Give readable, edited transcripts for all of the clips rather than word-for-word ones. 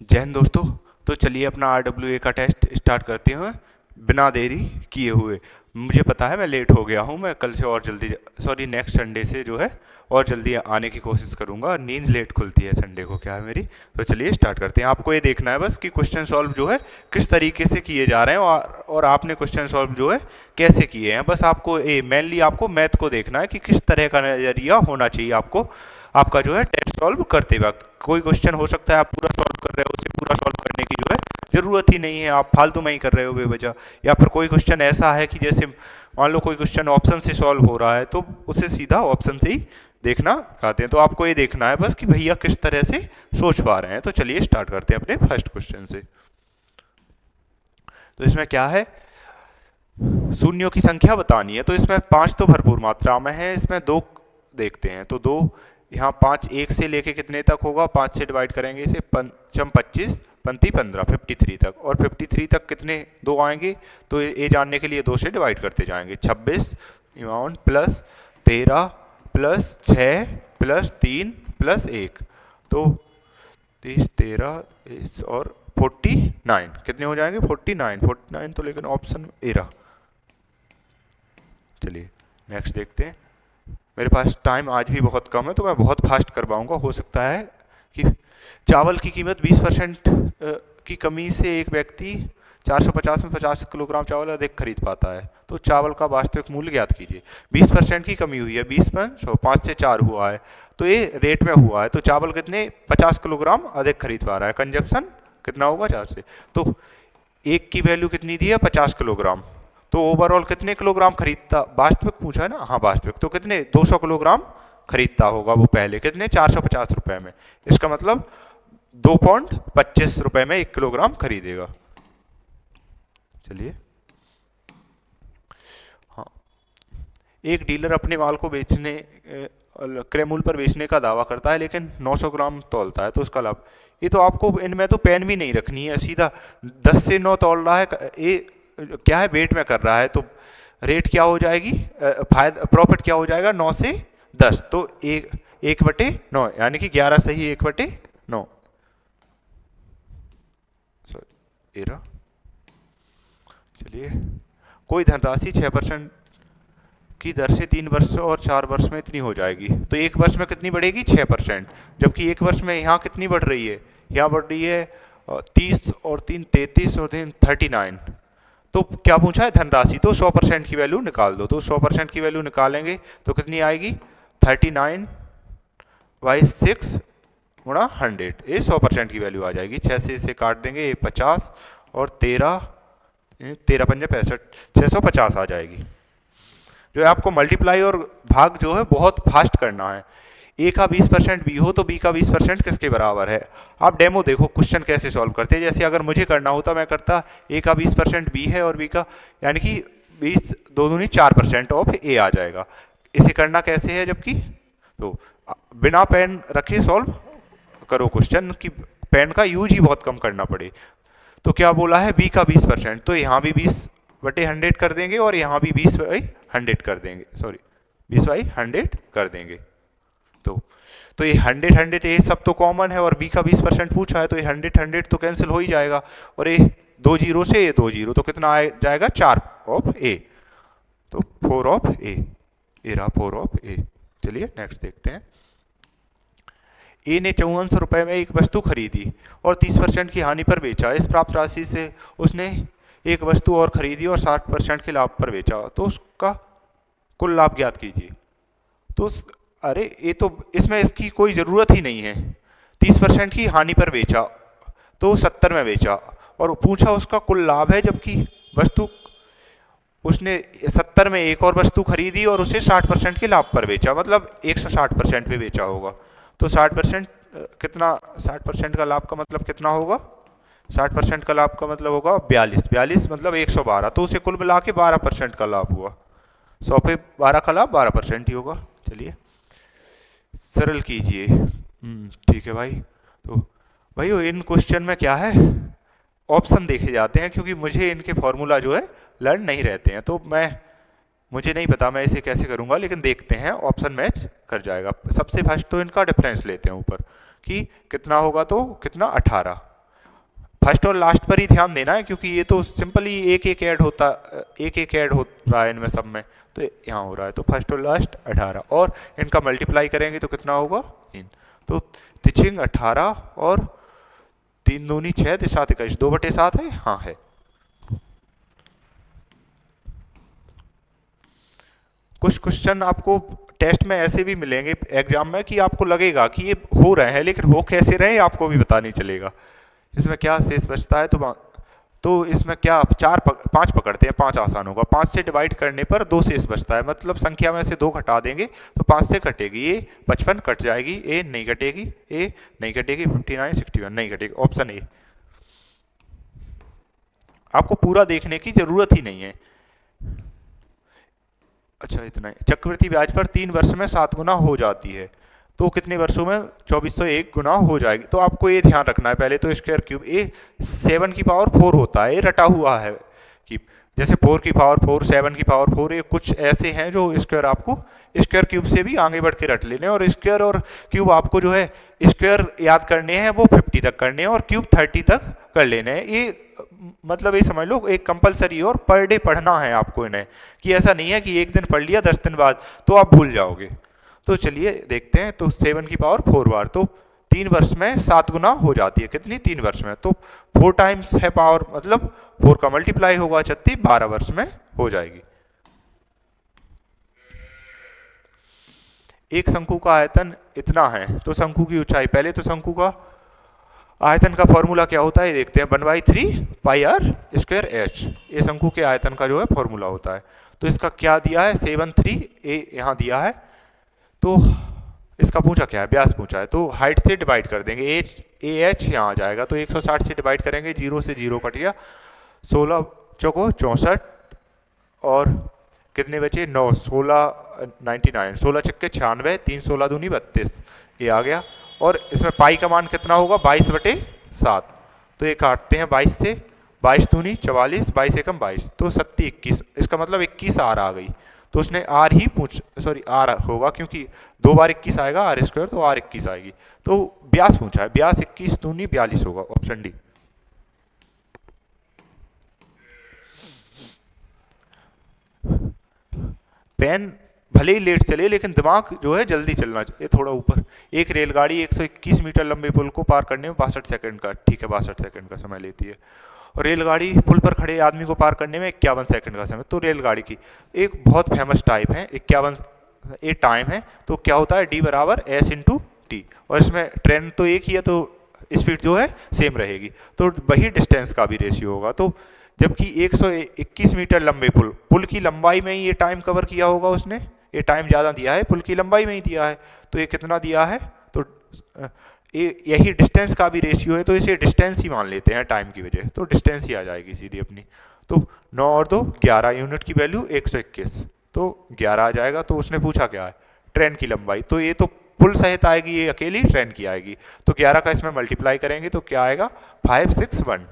जय हिंद दोस्तों। तो चलिए अपना RWA का टेस्ट स्टार्ट करते हैं बिना देरी किए हुए। मुझे पता है मैं लेट हो गया हूँ, मैं कल से और जल्दी, सॉरी नेक्स्ट संडे से जो है और जल्दी आने की कोशिश करूँगा। नींद लेट खुलती है संडे को, क्या है मेरी। तो चलिए स्टार्ट करते हैं। आपको ये देखना है बस कि क्वेश्चन सॉल्व जो है किस तरीके से किए जा रहे हैं और आपने क्वेश्चन सॉल्व जो है कैसे किए हैं। बस आपको ये मेनली आपको मैथ को देखना है कि किस तरह का नज़रिया होना चाहिए आपको आपका जो है टेस्ट सॉल्व करते वक्त। कोई क्वेश्चन हो सकता है आप पूरा सॉल्व कर रहे हो, उसे पूरा सॉल्व करने की जो है जरूरत ही नहीं है, आप फालतू में ही कर रहे हो बेवजह। या फिर कोई क्वेश्चन ऐसा है कि जैसे मान लो कोई क्वेश्चन ऑप्शन से सॉल्व हो रहा है तो उसे सीधा ऑप्शन से ही देखना चाहते हैं। तो आपको ये देखना है बस कि भैया किस तरह से सोच पा रहे हैं। तो चलिए स्टार्ट करते हैं अपने फर्स्ट क्वेश्चन से। तो इसमें क्या है, शून्यों की संख्या बतानी है। तो इसमें 5 तो भरपूर मात्रा में है, इसमें 2 देखते हैं। तो 2 यहाँ 5 1 से लेके कितने तक होगा, 5 से डिवाइड करेंगे इसे, पंचम 25 पंती 15 53 तक। और 53 तक कितने 2 आएंगे, तो ये जानने के लिए 2 से डिवाइड करते जाएंगे। 26 amount plus 13 plus 6 plus 3 plus 1, तो 30 13 और 49 कितने हो जाएंगे, 49 तो लेकिन ऑप्शन ए रहा। चलिए नेक्स्ट देखते हैं। मेरे पास टाइम आज भी बहुत कम है तो मैं बहुत फास्ट करवाऊंगा। हो सकता है कि चावल की कीमत 20% की कमी से एक व्यक्ति 450 में 50 किलोग्राम चावल अधिक खरीद पाता है। तो चावल का वास्तविक मूल्य ज्ञात कीजिए। 20% की कमी हुई है, 20 में 5 से 4 हुआ है, तो ये रेट में हुआ है। तो चावल कितने 50 किलोग्राम अधिक खरीद पा रहा है, कंजप्शन कितना होगा 4 से। तो एक की वैल्यू कितनी दी है 50 किलोग्राम, तो ओवरऑल कितने किलोग्राम खरीदता, वास्तविक पूछा है ना, हाँ वास्तविक, तो कितने 200 किलोग्राम खरीदता होगा वो पहले, कितने 450 रुपए में। इसका मतलब 2.25 रुपए में 1 किलोग्राम खरीदेगा। चलिए, हाँ, एक डीलर अपने माल को बेचने क्रय मूल्य पर बेचने का दावा करता है लेकिन 900 ग्राम तौलता है, तो उसका लाभ। ये तो आपको इनमें तो पेन भी नहीं रखनी है, सीधा 10 से 9 तौल रहा है, ये क्या है वेट में कर रहा है, तो रेट क्या हो जाएगी, फायदा प्रॉफिट क्या हो जाएगा 9 से 10, तो 1/9 यानी कि 11 सही 1/9। Sorry era. चलिए, कोई धनराशि 6% की दर से 3 वर्ष और 4 वर्ष में इतनी हो जाएगी, तो 1 वर्ष में कितनी बढ़ेगी 6%, जबकि 1 वर्ष में यहाँ कितनी बढ़ रही है, यहाँ बढ़ रही है 30 और 3 33 और 3 39। तो क्या पूछा है धनराशि, तो 100% की वैल्यू निकाल दो। तो 100% की वैल्यू निकालेंगे तो कितनी आएगी 39/6 गुणा 100, ये 100% की वैल्यू आ जाएगी। 6 से इसे काट देंगे, ये 50 और 13 13 पंजे 65, 650 आ जाएगी। जो है आपको मल्टीप्लाई और भाग जो है बहुत फास्ट करना है। ए का 20% बी हो तो बी का 20% किसके बराबर है। आप डेमो देखो क्वेश्चन कैसे सॉल्व करते हैं। जैसे अगर मुझे करना होता मैं करता ए का 20% बी है और बी का यानी कि 20 2 दूनी 4% ऑफ ए आ जाएगा। इसे करना कैसे है, जबकि तो बिना पेन रखे सॉल्व करो क्वेश्चन कि पेन का यूज ही बहुत कम करना पड़े। तो क्या बोला है बी का 20%, तो यहाँ भी 20/100 कर देंगे और यहाँ भी 20/100 कर देंगे, सॉरी 20/100 कर देंगे। तो ये 100 ये सब तो कॉमन है और बी का 20% पूछा है, तो ये 100 तो कैंसिल हो ही जाएगा। और ये 2 जीरो से ये 2 जीरो, तो कितना आ जाएगा 4 ऑफ ए, तो 4 ऑफ ए, ये रहा 4 ऑफ ए। चलिए नेक्स्ट देखते हैं। ए ने 5400 रुपए में एक वस्तु खरीदी और 30% की हानि पर बेचा। इस प्राप्त राशि से उसने एक वस्तु और खरीदी और 60% के लाभ पर बेचा, तो उसका कुल लाभ ज्ञात कीजिए। तो अरे ये तो इसमें इसकी कोई ज़रूरत ही नहीं है। 30% की हानि पर बेचा तो 70 में बेचा और पूछा उसका कुल लाभ है, जबकि वस्तु उसने 70 में एक और वस्तु खरीदी और उसे 60% के लाभ पर बेचा, मतलब 160% पे बेचा होगा। तो 60% कितना, 60% का लाभ का मतलब कितना होगा, 60% का लाभ का मतलब होगा 42 मतलब 112, तो उसे कुल मिला के 12% का लाभ हुआ। 100 पे 12 का लाभ 12% ही होगा। चलिए सरल कीजिए। ठीक है भाई। तो भाई इन क्वेश्चन में क्या है, ऑप्शन देखे जाते हैं क्योंकि मुझे इनके फॉर्मूला जो है लर्न नहीं रहते हैं, तो मुझे नहीं पता मैं इसे कैसे करूंगा, लेकिन देखते हैं ऑप्शन मैच कर जाएगा। सबसे फर्स्ट तो इनका डिफरेंस लेते हैं ऊपर कि कितना होगा, तो कितना 18, फर्स्ट और लास्ट पर ही ध्यान देना है, क्योंकि ये तो सिंपली एक एक ऐड होता, एक एक ऐड हो रहा है इनमें सब में, तो यहाँ हो रहा है। तो फर्स्ट और लास्ट 18 और इनका मल्टीप्लाई करेंगे तो कितना होगा 3। तो तिचिंग 18 और 3 दूनी 6 7 21 2/7 है, हाँ है। कुछ क्वेश्चन आपको टेस्ट में ऐसे भी मिलेंगे एग्जाम में कि आपको लगेगा कि ये हो रहे हैं, लेकिन हो कैसे रहे आपको भी पता नहीं चलेगा। इसमें क्या शेष बचता है, तो इसमें क्या 5 पकड़ते हैं, 5 आसान होगा। 5 से डिवाइड करने पर 2 शेष बचता है, मतलब संख्या में से 2 घटा देंगे तो 5 से कटेगी, ये 55 कट जाएगी, ए नहीं कटेगी, ए नहीं कटेगी, 59 61 नहीं कटेगी, ऑप्शन ए। आपको पूरा देखने की जरूरत ही नहीं है। अच्छा इतना ही। चक्रवृद्धि ब्याज पर 3 वर्ष में 7 गुना हो जाती है, तो कितने वर्षों में 2401 गुना हो जाएगी। तो आपको ये ध्यान रखना है पहले तो स्क्वायर क्यूब, ए 7 की पावर 4 होता है, ये रटा हुआ है कि जैसे 4 की पावर 4 7 की पावर 4, ये कुछ ऐसे हैं जो स्क्वायर आपको स्क्वायर क्यूब से भी आगे बढ़ के रट लेने, और स्क्वायर और क्यूब आपको जो है स्क्वायर याद करने हैं वो 50 तक करने हैं और क्यूब 30 तक कर लेने हैं। ये मतलब ये समझ लो एक कंपलसरी और पर डे पढ़ना है आपको इन्हें, कि ऐसा नहीं है कि एक दिन पढ़ लिया 10 दिन बाद तो आप भूल जाओगे। तो चलिए देखते हैं। तो 7 की पावर 4 बार, तो 3 वर्ष में 7 गुना हो जाती है, कितनी 3 वर्ष में, तो 4 टाइम्स है पावर, मतलब 4 का मल्टीप्लाई होगा 36, 12 वर्ष में हो जाएगी। एक शंकु का आयतन इतना है, तो शंकु की ऊंचाई, पहले तो शंकु का आयतन का फॉर्मूला क्या होता है देखते हैं, 1/3 पाई आर स्क्वायर एच, ये शंकु के आयतन का जो है फॉर्मूला होता है। तो इसका क्या दिया है 73 ए यहाँ दिया है, तो इसका पूछा क्या है, व्यास पूछा है, तो हाइट से डिवाइड कर देंगे, ए एच यहाँ आ जाएगा, तो 160 से डिवाइड करेंगे, 0 से 0 कट गया, 16 चौको 64 और कितने बचे 9, 16 99, 16 छक्के 96, 3 16 दूनी 32, ये आ गया। और इसमें पाई का मान कितना होगा 22/7, तो ये काटते हैं 22 से, 22 दूनी 44, 22 एकम 22, तो 70 21, इसका मतलब 21 आर आ गई। तो उसने आर ही सॉरी आर होगा, क्योंकि 2 बार 21 आएगा आर स्क्वायर, तो आर 21 आएगी। तो व्यास पूछा है, व्यास 21 दूनी 42 होगा, ऑप्शन डी। पेन भले ही लेट चले लेकिन दिमाग जो है जल्दी चलना चाहिए, थोड़ा ऊपर। एक रेलगाड़ी 121 मीटर लंबे पुल को पार करने में 62 सेकंड का, ठीक है 62 सेकंड का समय लेती है, और रेलगाड़ी पुल पर खड़े आदमी को पार करने में 51 सेकंड का समय। तो रेलगाड़ी की एक बहुत फेमस टाइप है 51 ये टाइम है, तो क्या होता है डी बराबर एस इंटू टी, और इसमें ट्रेन तो एक ही है तो स्पीड जो है सेम रहेगी, तो वही डिस्टेंस का भी रेशियो होगा। तो जबकि 121 मीटर लंबे पुल की लंबाई में ही ये टाइम कवर किया होगा उसने, ये टाइम ज़्यादा दिया है, पुल की लंबाई में ही दिया है, तो ये कितना दिया है, तो यही डिस्टेंस का भी रेशियो है, तो इसे डिस्टेंस ही मान लेते हैं टाइम की वजह, तो डिस्टेंस ही आ जाएगी सीधी अपनी। तो 9 और 2 11, यूनिट की वैल्यू 121, तो 11 आ जाएगा। तो उसने पूछा क्या है ट्रेन की लंबाई, तो ये तो पुल सहित आएगी, ये अकेली ट्रेन की आएगी, तो 11 का इसमें मल्टीप्लाई करेंगे तो क्या आएगा 561।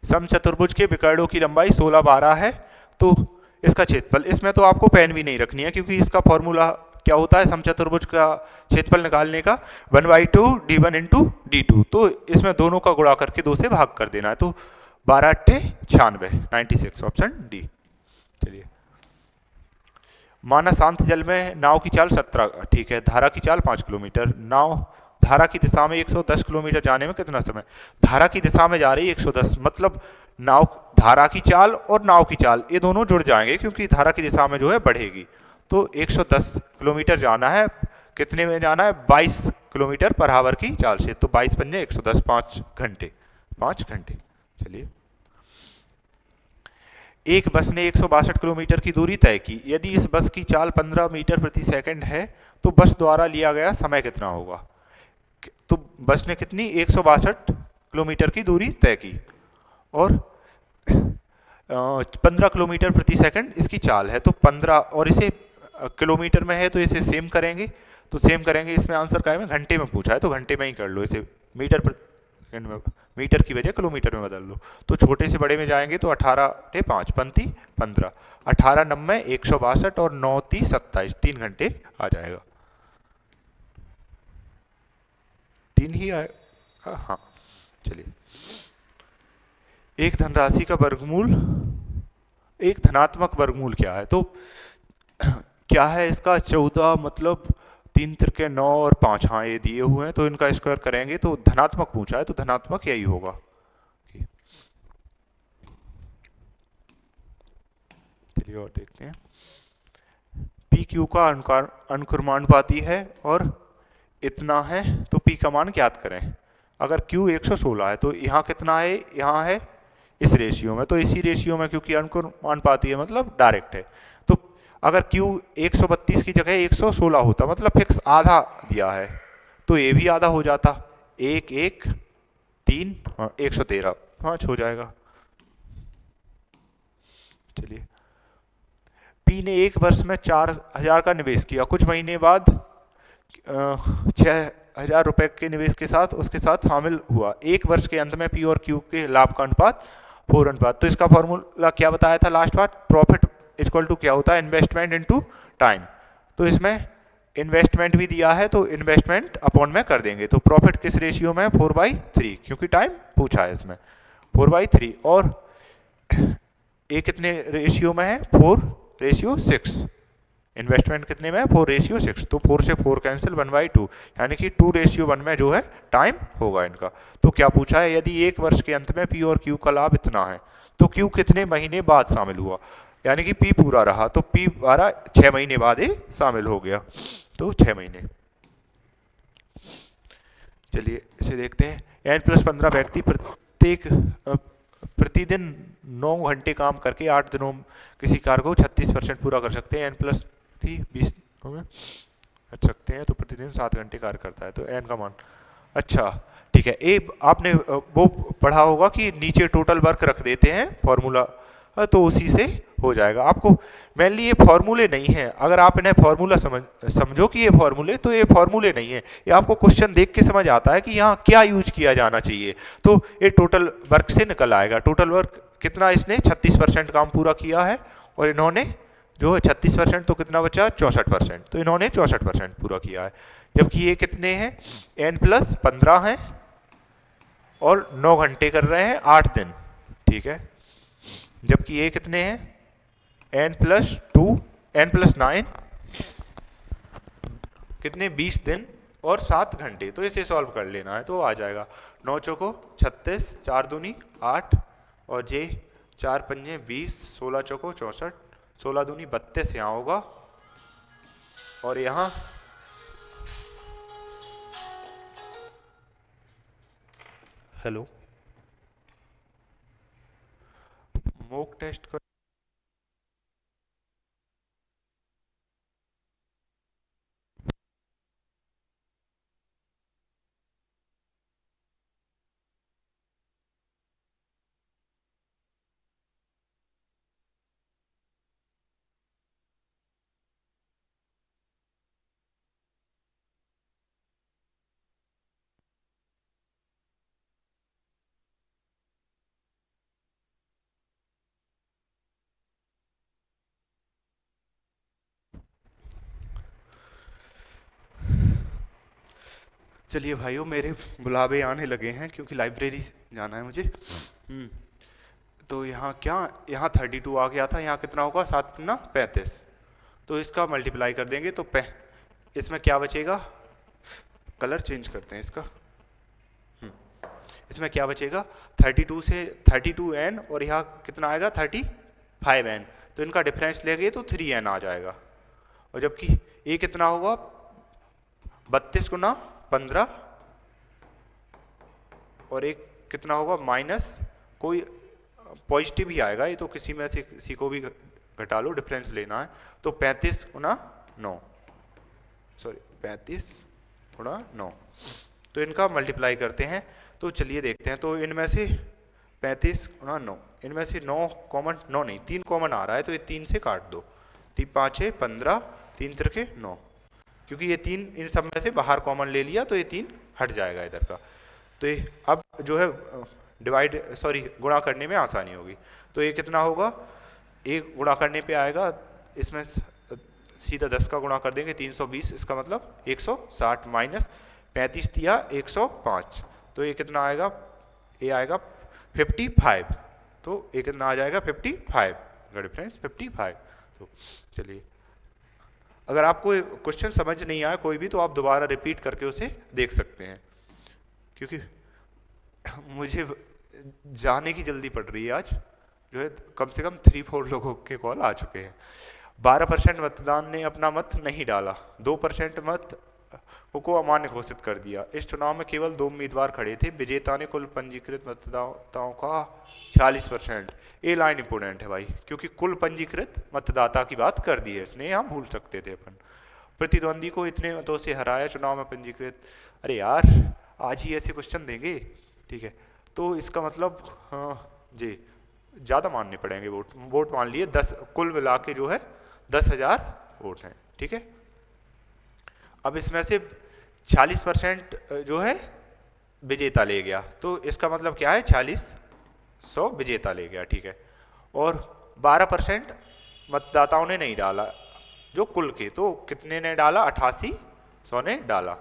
समचतुर्भुज के विकर्णों की लंबाई 16 12 है, तो इसका क्षेत्रफल, इसमें तो आपको पेन भी नहीं रखनी है क्योंकि इसका फॉर्मूला क्या होता है समचतुर्भुज का क्षेत्रफल निकालने का 1/2 d1 इंटू d2, तो इसमें दोनों का गुणा करके 2 से भाग कर देना है, तो 12 8 96 96, ऑप्शन डी। चलिए माना शांत जल में नाव की चाल 17, ठीक है, धारा की चाल 5 किलोमीटर, नाव धारा की दिशा में 110 किलोमीटर जाने में कितना समय, धारा की दिशा में जा रही है 110, मतलब नाव धारा की चाल और नाव की चाल ये दोनों जुड़ जाएंगे क्योंकि धारा की दिशा में जो है बढ़ेगी, तो 110 किलोमीटर जाना है, कितने में जाना है 22 किलोमीटर पर आवर की चाल से, तो 22 पंजे 110, 5 घंटे 5 घंटे। चलिए एक बस ने 162 किलोमीटर की दूरी तय की, यदि इस बस की चाल 15 मीटर प्रति सेकंड है तो बस द्वारा लिया गया समय कितना होगा, तो बस ने कितनी 162 किलोमीटर की दूरी तय की और 15 किलोमीटर प्रति सेकंड इसकी चाल है, तो 15 और इसे किलोमीटर में है तो इसे सेम करेंगे, तो सेम करेंगे, इसमें आंसर क्या है घंटे में पूछा है तो घंटे में ही कर लो, इसे मीटर प्रति सेकंड में, मीटर की वजह किलोमीटर में बदल लो, तो छोटे से बड़े में जाएंगे तो 18 5 पंती 15, 18 90 162 और 9 30 27, 3 घंटे आ जाएगा। 3 ही आएगा। हाँ चलिए, एक धनराशि का वर्गमूल, एक धनात्मक वर्गमूल क्या है, तो क्या है इसका 14, मतलब 3 त्रिके 9 और 5, हाँ ये दिए हुए हैं, तो इनका स्क्वायर करेंगे तो धनात्मक पूछा है, तो धनात्मक यही होगा। चलिए और देखते हैं, पी क्यू का अनुक्रमानुपाती है और इतना है, तो पी का मान ज्ञात करें। अगर क्यू 116 है तो यहाँ कितना है, यहाँ है इस रेशियो में, तो इसी रेशियो में, क्योंकि अनुक्रमानुपाती है मतलब डायरेक्ट है, तो अगर क्यू 132 की जगह 116 होता, मतलब फिक्स आधा दिया है, तो ये भी आधा हो जाता, 1 1 3 113 5 हो जाएगा। चलिए, पी ने एक वर्ष में 4000 का निवेश किया, कुछ महीने बाद 6000 रुपए के निवेश के साथ उसके साथ शामिल हुआ, एक वर्ष के अंत में पी और क्यू के लाभ का अनुपात 4 अनुपात। तो इसका फॉर्मूला क्या बताया था लास्ट बार, प्रॉफिट इक्वल टू क्या होता है, इन्वेस्टमेंट इनटू टाइम। तो इसमें इन्वेस्टमेंट भी दिया है तो इन्वेस्टमेंट अपॉन में कर देंगे, तो प्रॉफिट किस रेशियो में है, 4/3, क्योंकि टाइम पूछा है इसमें 4/3, और ये कितने रेशियो में है, 4/6। इन्वेस्टमेंट कितने में है, 4/6, तो 4 से 4 कैंसिल, 1/2, यानी कि 2:1 में जो है टाइम होगा इनका। तो क्या पूछा है, यदि एक वर्ष के अंत में पी और क्यू का लाभ इतना है, तो क्यू कितने महीने बाद शामिल हुआ, यानी कि पी पूरा रहा, तो पी 6 महीने बाद ही शामिल हो गया, तो 6 महीने। चलिए इसे देखते हैं, n+15 व्यक्ति प्रतिदिन 9 घंटे काम करके 8 दिनों किसी कार्य को 36% पूरा कर सकते हैं, n+3 20 में कर सकते हैं, तो प्रतिदिन 7 घंटे कार्य करता है, तो n का मान, अच्छा ठीक है। ए आपने वो पढ़ा होगा कि नीचे टोटल वर्क रख देते हैं फॉर्मूला, तो उसी से हो जाएगा। आपको मेनली ये फॉर्मूले नहीं है, अगर आप इन्हें फॉर्मूला समझो कि ये फॉर्मूले, तो ये फॉर्मूले नहीं है, ये आपको क्वेश्चन देख के समझ आता है कि यहाँ क्या यूज किया जाना चाहिए, तो ये टोटल वर्क से निकल आएगा। टोटल वर्क कितना, इसने 36% काम पूरा किया है, और इन्होंने जो है 36%, तो कितना बचा 64%, तो इन्होंने 64% पूरा किया है। जबकि ये कितने हैं, n+15 हैं और 9 घंटे कर रहे हैं 8 दिन, ठीक है। जबकि ये कितने हैं, n+2 n+9 कितने 20 दिन और 7 घंटे, तो इसे सॉल्व कर लेना है, तो आ जाएगा 9 चौको 36, 4 दूनी 8, और जे 4 पंजे 20, 16 चौको 64, 16 दूनी 32 यहाँ होगा, और यहाँ हेलो मॉक टेस्ट कर, चलिए भाइयों मेरे बुलावे आने लगे हैं, क्योंकि लाइब्रेरी जाना है मुझे। तो यहाँ क्या, यहाँ 32 आ गया था, यहाँ कितना होगा 7 ना 35, तो इसका मल्टीप्लाई कर देंगे, तो इसमें क्या बचेगा, कलर चेंज करते हैं इसका, इसमें क्या बचेगा 32 से 32n, और यहाँ कितना आएगा 35n, तो इनका डिफरेंस लेंगे तो 3n आ जाएगा। और जबकि ये कितना होगा 32 गुना 15, और एक कितना होगा माइनस, कोई पॉजिटिव ही आएगा, ये तो किसी में से किसी को भी घटा लो, डिफरेंस लेना है, तो 35 गुना 9, सॉरी 35 गुना 9, तो इनका मल्टीप्लाई करते हैं, तो चलिए देखते हैं। तो इनमें से 35 गुना 9, इनमें से 9 कॉमन, 9 नहीं 3 कॉमन आ रहा है, तो ये 3 से काट दो, 3 5 15, 3 त्रिके 9, क्योंकि ये 3 इन सब में से बाहर कॉमन ले लिया, तो ये 3 हट जाएगा इधर का, तो ये अब जो है डिवाइड सॉरी गुणा करने में आसानी होगी। तो ये कितना होगा, एक गुणा करने पे आएगा, इसमें सीधा 10 का गुणा कर देंगे 320, इसका मतलब 160 माइनस 35 दिया 105, तो ये कितना आएगा, ये आएगा 55, तो ये कितना आ जाएगा 55 का डिफरेंस 55। तो चलिए, अगर आपको क्वेश्चन समझ नहीं आया कोई भी तो आप दोबारा रिपीट करके उसे देख सकते हैं, क्योंकि मुझे जाने की जल्दी पड़ रही है आज, जो है कम से कम 3-4 लोगों के कॉल आ चुके हैं। 12% मतदान ने अपना मत नहीं डाला, 2% मत को अमान्य घोषित कर दिया। इस चुनाव में केवल 2 उम्मीदवार खड़े थे, विजेता ने कुल पंजीकृत मतदाताओं का 40%। ये लाइन इंपोर्टेंट है भाई, क्योंकि कुल पंजीकृत मतदाता की बात कर दी है इसने, हम भूल सकते थे अपन। प्रतिद्वंदी को इतने मतों से हराया, चुनाव में पंजीकृत, अरे यार आज ही ऐसे क्वेश्चन देंगे, ठीक है। तो इसका मतलब जी ज़्यादा मानने पड़ेंगे वोट मान लिए 10, कुल मिला के जो है 10,000 वोट हैं, ठीक है। अब इसमें से 40% जो है विजेता ले गया, तो इसका मतलब क्या है 40,100 विजेता ले गया, ठीक है। और 12% मतदाताओं ने नहीं डाला जो कुल के, तो कितने ने डाला 88,100 ने डाला,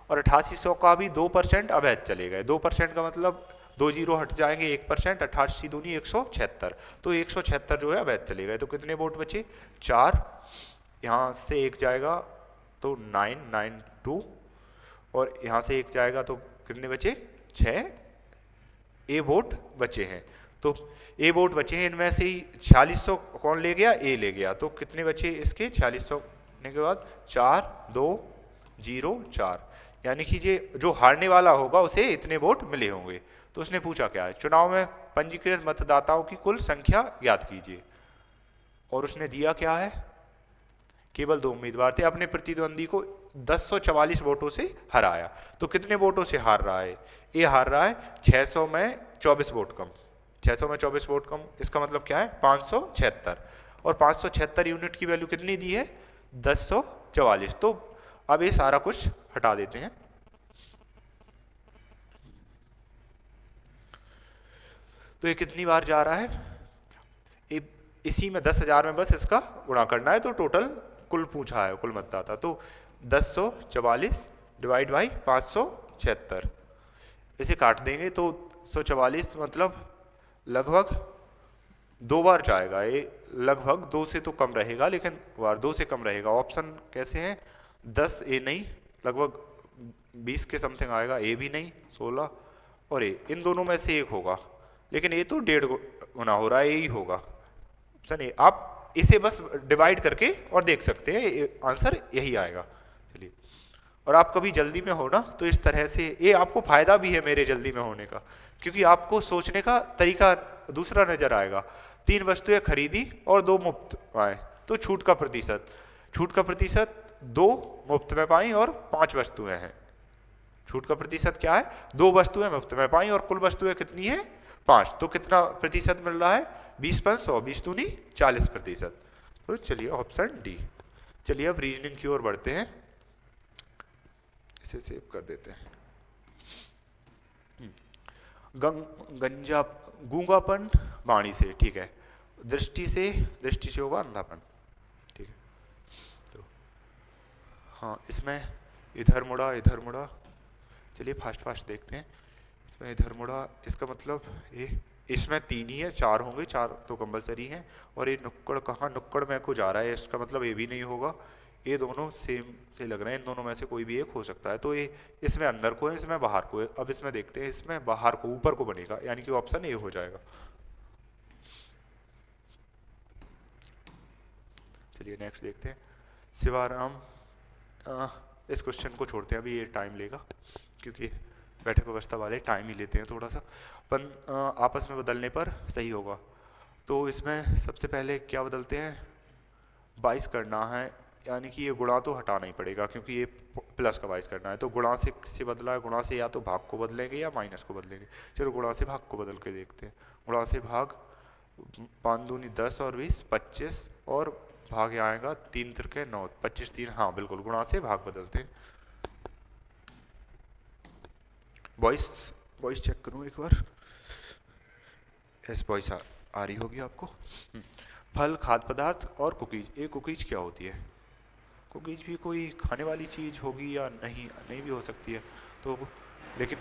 और 88,100 का भी 2% अवैध चले गए। 2% का मतलब 2 जीरो हट जाएंगे, 1%, 88 दूनी 176, तो 176 जो है अवैध चले गए। तो कितने वोट बचे 4, यहाँ से एक जाएगा तो 992, और यहाँ से एक जाएगा तो कितने बचे 6 ए वोट बचे हैं। तो ए वोट बचे हैं, इनमें से ही 4600 कौन ले गया, ए ले गया, तो कितने बचे इसके 4600 होने के बाद 4 2 0 4, यानी कि ये जो हारने वाला होगा उसे इतने वोट मिले होंगे। तो उसने पूछा क्या है, चुनाव में पंजीकृत मतदाताओं की कुल संख्या ज्ञात कीजिए, और उसने दिया क्या है, केवल 2 उम्मीदवार थे, अपने प्रतिद्वंदी को 1044 वोटों से हराया। तो कितने वोटों से हार रहा है, ये हार रहा है 600 में 24 वोट कम, 600 में 24 वोट कम, इसका मतलब क्या है 576, और 576 यूनिट की वैल्यू कितनी दी है 1044। तो अब ये सारा कुछ हटा देते हैं, तो ये कितनी बार जा रहा है, इसी में 10,000 में बस इसका गुणा करना है, तो टोटल कुल पूछा है कुल मतदाता, तो 1044 डिवाइड बाई 576, इसे काट देंगे तो 144 मतलब लगभग 2 बार जाएगा, ये लगभग 2 से तो कम रहेगा, लेकिन बार 2 से कम रहेगा। ऑप्शन कैसे हैं 10 ए नहीं, लगभग 20 के समथिंग आएगा, ए भी नहीं 16, और ए, इन दोनों में से एक होगा, लेकिन ये तो 1.5 गुना हो रहा है, यही होगा ऑप्शन ए। आप इसे बस डिवाइड करके और देख सकते हैं, आंसर यही आएगा। चलिए, और आप कभी जल्दी में हो ना तो इस तरह से, ये आपको फायदा भी है मेरे जल्दी में होने का, क्योंकि आपको सोचने का तरीका दूसरा नजर आएगा। 3 वस्तुएं खरीदी और 2 मुफ्त आए, तो छूट का प्रतिशत, छूट का प्रतिशत 2 मुफ्त में पाई और 5 वस्तुएं हैं। छूट का प्रतिशत क्या है, 2 वस्तुएं मुफ्त में पाई और कुल वस्तुएं कितनी है 5, तो कितना प्रतिशत मिल रहा है 20/100, 20 दूनी 40%। तो चलिए ऑप्शन डी। चलिए अब रीजनिंग की ओर बढ़ते हैं, इसे सेव कर देते हैं। गंजा गूंगापन वाणी से, ठीक है, दृष्टि से होगा अंधापन, ठीक है। तो हाँ, इसमें इधर मुड़ा, चलिए फास्ट देखते हैं। इसमें इधर मुड़ा, इसका मतलब ये, इसमें 3 ही है, 4 होंगे, 4 तो कंपलसरी हैं, और ये नुक्कड़ कहाँ, नुक्कड़ में को जा रहा है, इसका मतलब ये भी नहीं होगा। ये दोनों सेम से लग रहे हैं, इन दोनों में से कोई भी एक हो सकता है। तो ये इसमें अंदर को है, इसमें बाहर को है। अब इसमें देखते हैं, इसमें बाहर को ऊपर को बनेगा, यानी कि ऑप्शन ए हो जाएगा। चलिए नेक्स्ट देखते हैं। शिवाराम, इस क्वेश्चन को छोड़ते हैं अभी, ये टाइम लेगा, क्योंकि बैठक व्यवस्था वाले टाइम ही लेते हैं थोड़ा सा, पर आपस में बदलने पर सही होगा। तो इसमें सबसे पहले क्या बदलते हैं, 22 करना है, यानी कि ये गुणा तो हटाना ही पड़ेगा, क्योंकि ये प्लस का 22 करना है। तो गुणा से बदला है, गुणा से या तो भाग को बदलेंगे या माइनस को बदलेंगे। चलो गुणा से भाग को बदल के देखते हैं। गुणा से भाग, 5 दूनी 10 और 20 25, और भाग यहाँ आएगा 3 त्रिके 9, 25 3, हाँ बिल्कुल, गुणा से भाग बदलते हैं। वॉइस चेक करूँ एक बार, यस वॉइस आ रही होगी आपको। फल, खाद्य पदार्थ और कुकीज, ये कुकीज क्या होती है, कुकीज भी कोई खाने वाली चीज़ होगी या नहीं, नहीं भी हो सकती है, तो लेकिन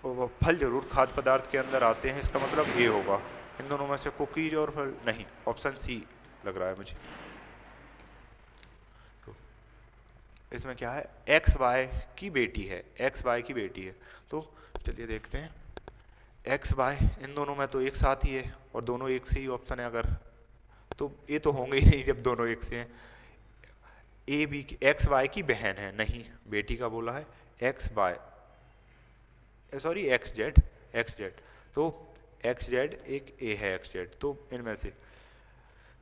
वो फल जरूर खाद्य पदार्थ के अंदर आते हैं, इसका मतलब ए होगा। इन दोनों में से कुकीज और फल नहीं, ऑप्शन सी लग रहा है मुझे। तो इसमें क्या है, एक्स वाई की बेटी है, एक्स वाई की बेटी है। तो चलिए देखते हैं, एक्स वाई इन दोनों में तो एक साथ ही है और दोनों एक से ही ऑप्शन है, अगर तो ये तो होंगे ही नहीं जब दोनों एक से हैं। ए बी एक्स वाई की बहन है, नहीं बेटी का बोला है, X Y sorry X Z, X Z, तो एक्स जेड एक ए है एक्स जेड, तो इनमें से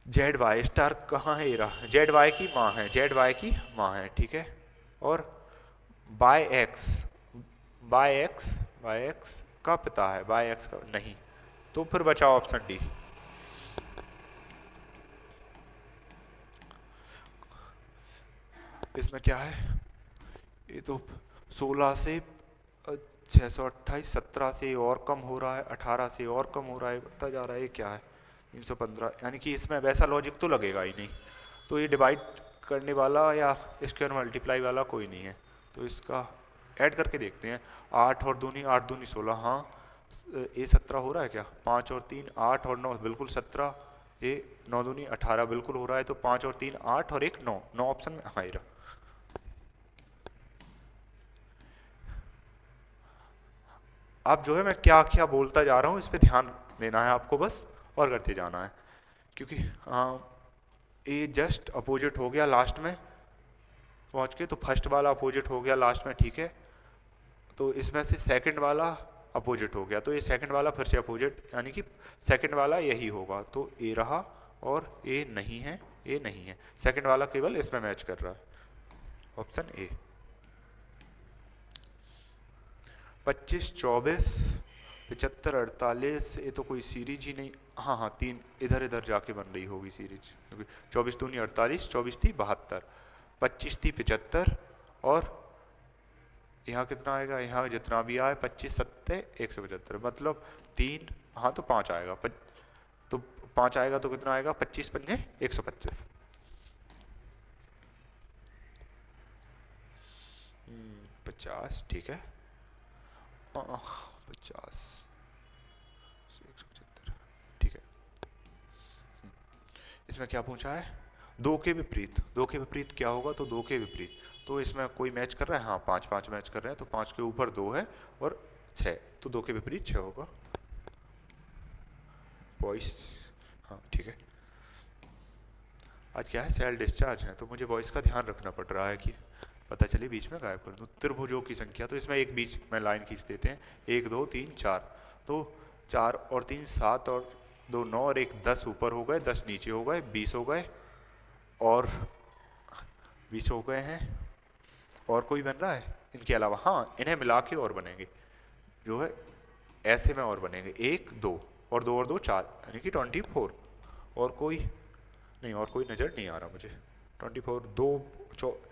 जेड वाई स्टार कहाँ है, ये रहा, जेड वाई की माँ है, जेड वाई की माँ है, ठीक है। और Y X, Y X, Y X का पिता है, बाय एक्स का नहीं, तो फिर बचा ऑप्शन डी। इसमें क्या है, ये तो 16 से 628, 17 से और कम हो रहा है, 18 से और कम हो रहा है, बढ़ता जा रहा है, ये क्या है 315, यानी कि इसमें वैसा लॉजिक तो लगेगा ही नहीं, तो ये डिवाइड करने वाला या स्क्वायर मल्टीप्लाई वाला कोई नहीं है, तो इसका ऐड करके देखते हैं। 8 और दूनी 8 दूनी 16, हाँ ये 17 हो रहा है क्या, 5 और 3 8 और 9 बिल्कुल 17, ये 9 दूनी 18 बिल्कुल हो रहा है, तो 5 और 3 8 और 1 9, 9 ऑप्शन में हाँ ही रहा। अब जो है मैं क्या क्या बोलता जा रहा हूँ इस पे ध्यान देना है आपको बस, और करते जाना है, क्योंकि ये जस्ट अपोजिट हो गया लास्ट में पहुँच के, तो फर्स्ट वाला अपोजिट हो गया लास्ट में, ठीक है, तो इसमें से सेकंड वाला अपोजिट हो गया, तो ये सेकंड वाला फिर से अपोजिट, यानी कि सेकंड वाला यही होगा, तो ए रहा और ए नहीं है, ए नहीं है, सेकंड वाला केवल इसमें मैच कर रहा है, ऑप्शन ए। 25 24 75 48, ये तो कोई सीरीज ही नहीं, हाँ हाँ तीन इधर इधर जाके बन रही होगी सीरीज, क्योंकि 24 दूनी 48, 24 थी 72, 25 थी 75, और यहाँ कितना आएगा, यहाँ जितना भी आए 25 सत्ते 175, मतलब 3, हाँ तो 5 आएगा, तो 5 आएगा तो कितना आएगा, 25 पंजे 125, 50, ठीक है, 50 175, ठीक है। इसमें क्या पूछा है, दो के विपरीत, दो के विपरीत क्या होगा, तो दो के विपरीत, तो इसमें कोई मैच कर रहा है, हाँ 5 5 मैच कर रहे हैं, तो 5 के ऊपर 2 है और 6, तो 2 के विपरीत 6 होगा, वॉइस, हाँ ठीक है। आज क्या है, सेल डिस्चार्ज है, तो मुझे वॉइस का ध्यान रखना पड़ रहा है कि पता चले बीच में गायब कर दूँ। त्रिभुजों की संख्या, तो इसमें एक बीच में लाइन खींच देते हैं, 1 2 3 4, तो 4 और 3 7 और 2 9 और 1 10 ऊपर हो गए, 10 नीचे हो गए, 20 हो गए, और 20 हो गए हैं, और कोई बन रहा है इनके अलावा, हाँ इन्हें मिला के और बनेंगे, जो है ऐसे में और बनेंगे, 1 2 और 2 और 2 4, यानी कि 24, और कोई नहीं, और कोई नज़र नहीं आ रहा मुझे, 24 2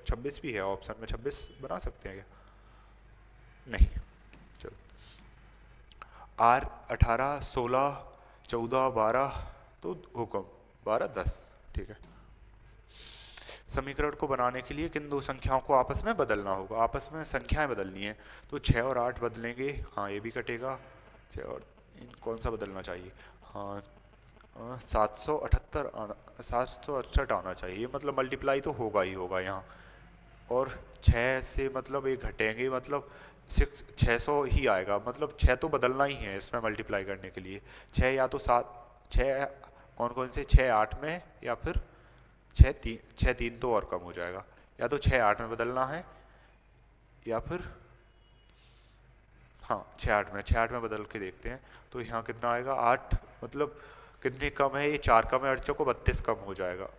26 भी है ऑप्शन में, 26 बना सकते हैं क्या, नहीं, चलो आर 18 16 14 12, तो हुक्म 12 10, ठीक है। समीकरण को बनाने के लिए किन दो संख्याओं को आपस में बदलना होगा, आपस में संख्याएं बदलनी है, तो 6 और 8 बदलेंगे, हाँ ये भी कटेगा, 6 और कौन सा बदलना चाहिए, हाँ 778 आना, 768 आना चाहिए, मतलब मल्टीप्लाई तो होगा ही होगा यहाँ, और 6 से मतलब ये घटेंगे, मतलब 600 ही आएगा, मतलब 6 तो बदलना ही है इसमें मल्टीप्लाई करने के लिए, 6 या तो 7 6 कौन कौन से, 6 8 में, या फिर 6 3 तो और कम हो जाएगा, या तो 6 8 में बदलना है, या फिर हाँ 6 8 में बदल के देखते हैं, तो यहाँ कितना आएगा 8, मतलब कितने कम है, ये 4 कम है, 8 को 32 कम हो जाएगा,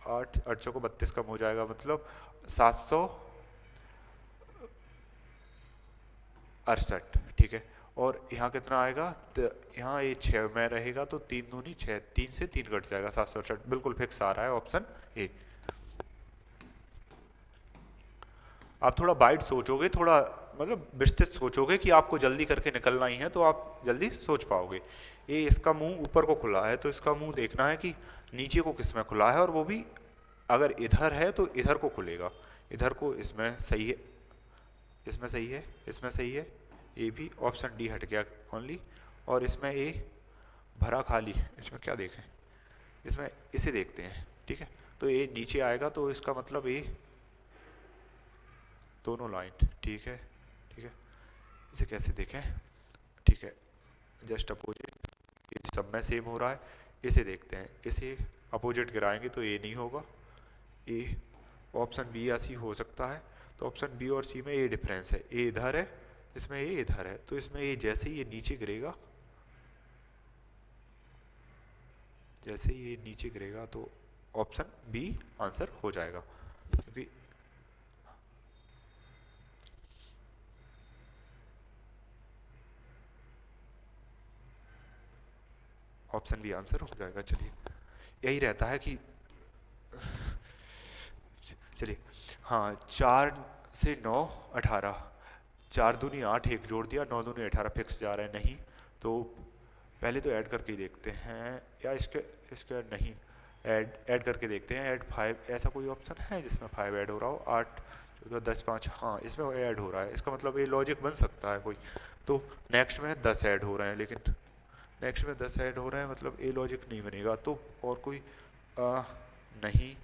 8 को 32 कम हो जाएगा, मतलब 768, ठीक है। और यहाँ कितना आएगा, तो यहाँ ये 6 में रहेगा, तो 3 दूनी 6, 3 से 3 कट जाएगा, 768 बिल्कुल फिक्स आ रहा है ऑप्शन ए। आप थोड़ा वाइड सोचोगे, थोड़ा मतलब विस्तृत सोचोगे कि आपको जल्दी करके निकलना ही है, तो आप जल्दी सोच पाओगे। ये इसका मुंह ऊपर को खुला है, तो इसका मुंह देखना है कि नीचे को किस में खुला है, और वो भी अगर इधर है तो इधर को खुलेगा, इधर को, इसमें सही है, इसमें सही है, इसमें सही है, ए भी, ऑप्शन डी हट गया ओनली, और इसमें ए भरा खाली, इसमें क्या देखें, इसमें इसे देखते हैं, ठीक है। तो ए नीचे आएगा तो इसका मतलब ए दोनों लाइन, ठीक है, ठीक है। इसे कैसे देखें, ठीक है, जस्ट अपोजिट, सब में सेम हो रहा है। इसे देखते हैं, इसे अपोजिट गिराएंगे तो ए नहीं होगा, ए ऑप्शन बी या सी हो सकता है। तो ऑप्शन बी और सी में ए डिफरेंस है, ए इधर है, इसमें ए इधर है, तो इसमें ए जैसे ही ये नीचे गिरेगा, जैसे ही ये नीचे गिरेगा तो ऑप्शन बी आंसर हो जाएगा, क्योंकि ऑप्शन बी आंसर हो जाएगा। चलिए, यही रहता है कि चलिए, हाँ, 4 से 9 18, 4 दूनी 8, एक जोड़ दिया, 9 दूनी 18, फिक्स जा रहा है नहीं, तो पहले तो ऐड करके ही देखते हैं, या इसके इसके नहीं, ऐड करके देखते हैं, ऐड 5, ऐसा कोई ऑप्शन है जिसमें 5 ऐड हो रहा हो, 8 14 10 5, हाँ इसमें ऐड हो रहा है, इसका मतलब ये लॉजिक बन सकता है कोई। तो नेक्स्ट में 10 ऐड हो रहे हैं, लेकिन नेक्स्ट में 10 ऐड हो रहे हैं, मतलब ए लॉजिक नहीं बनेगा। तो और कोई नहीं,